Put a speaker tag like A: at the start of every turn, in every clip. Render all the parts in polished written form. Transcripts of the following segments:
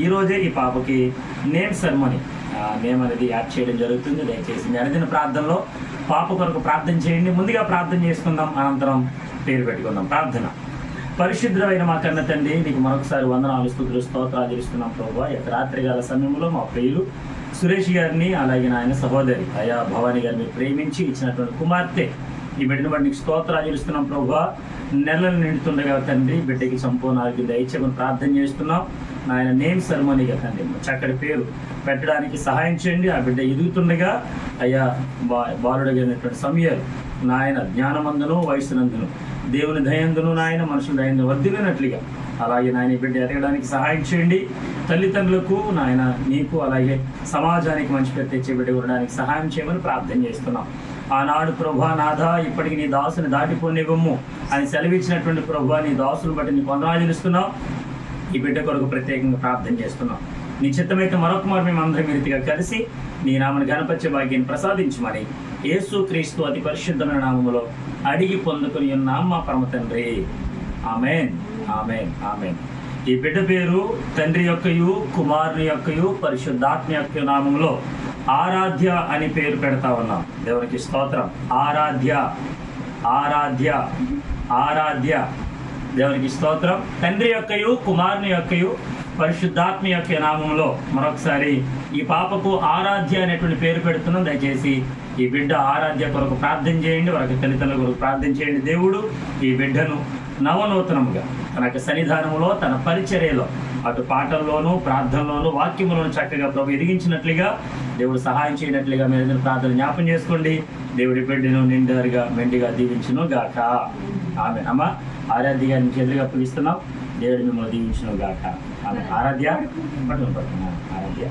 A: ఈ రోజే ఈ పాపకి నేమ్ సెరమనీ నేమ్ అనేది యాడ్ చేయడం జరుగుతుంది. దయచేసి జనదిన ప్రార్థనలో పాప కొరకు ప్రార్థన చేయండి. ముందుగా ప్రార్థన చేసుకుందాం, అనంతరం పేరు పెట్టుకుందాం. ప్రార్థన. పరిశుద్ధమైన మా కన్న తండ్రి, నీకు మరొకసారి వందనాలు, స్తుతులు, స్తోత్రాలు చెల్లిస్తున్నాం ప్రభువా. ఈ రాత్రికాల సమయంలో మా ప్రియులు సురేష్ గారిని, అలాగే ఆయన సహోదరి అయా భవానీ గారిని ప్రేమించి ఇచ్చినటువంటి కుమార్తె ఈ బిడ్డను బట్టి నీకు స్తోత్రాలు చెల్లిస్తున్నాం ప్రభువా. నెలలు నిండుతుండగా తండ్రి బిడ్డకి సంపూర్ణ ఆరోగ్యం దయచేయమని ప్రార్థన చేస్తున్నాం. నాయన నేమ్ సెరమనీగా తండ్రి చక్కటి పేరు పెట్టడానికి సహాయం చేయండి. ఆ బిడ్డ ఎదుగుతుండగా అయ్యా బాలుడగినటువంటి సమయాలు నాయన జ్ఞానమందును వయసునందును దేవుని దయందును నాయన మనుషుల దయందు వర్ధిల్లినట్లుగా అలాగే నాయన బిడ్డ ఎదగడానికి సహాయం చేయండి. తల్లిదండ్రులకు నాయన నీకు అలాగే సమాజానికి మంచి పేరు తెచ్చే బిడ్డ ఉండడానికి సహాయం చేయమని ప్రార్థన చేస్తున్నాం. ఆనాడు ప్రభా నాథ ఇప్పటికి నీ దాసుని దాటిపోనివ్వము అని సెలవిచ్చినటువంటి ప్రభా నీ దాసుని బట్టి నీ వందనాలు చెల్లిస్తున్నాం. ఈ బిడ్డ కొరకు ప్రత్యేకంగా ప్రార్థన చేస్తున్నాం. నీ చిత్తమైతే మరొక మారు మేము అందరం రీతిగా కలిసి నీ నామని గణపరిచే భాగ్యాన్ని ప్రసాదించమని యేసు క్రీస్తు అతి పరిశుద్ధమైన నామములో అడిగి పొందుకుని ఉన్నాం మా పరమ తండ్రి. ఆమేన్, ఆమేన్, ఆమేన్. ఈ బిడ్డ పేరు తండ్రి యొక్కయు కుమారుని యొక్కయు పరిశుద్ధాత్మ యొక్క నామములో ఆరాధ్య అని పేరు పెడతా ఉన్నాం. దేవునికి స్తోత్రం. ఆరాధ్య, ఆరాధ్య, ఆరాధ్య. దేవునికి స్తోత్రం. తండ్రి యొక్కయు కుమారుని యొక్కయు పరిశుద్ధాత్మ యొక్క నామంలో మరొకసారి ఈ పాపకు ఆరాధ్య అనేటువంటి పేరు పెడుతున్నాం. దయచేసి ఈ బిడ్డ ఆరాధ్య కొరకు ప్రార్థన చేయండి, వారికి తల్లిదండ్రుల కొరకు ప్రార్థన చేయండి. దేవుడు ఈ బిడ్డను నవనూతనముగా తన యొక్క సన్నిధానంలో తన పరిచర్యలో అటు పాటల్లోనూ ప్రార్థనలోనూ వాక్యములను చక్కగా ప్రభు ఎదిగించినట్లుగా దేవుడు సహాయం చేయనట్లుగా మీరు ప్రార్థన జ్ఞాపం చేసుకోండి. దేవుడి బిడ్డను నిండారుగా మెండిగా దీవించును గాక. ఆమె అమ్మ ఆరాధ్య గారిని చెల్లిగా పిలుస్తున్నాం. దేవుడు మిమ్మల్ని దీవించును గాక. ఆమె ఆరాధ్య పట్టుకుని ఆరాధ్య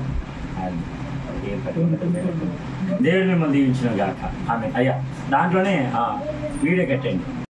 A: దేవుడు మిమ్మల్ని దీవించును గాక. ఆమె అయ్యా దాంట్లోనే వీడియో కట్టండి.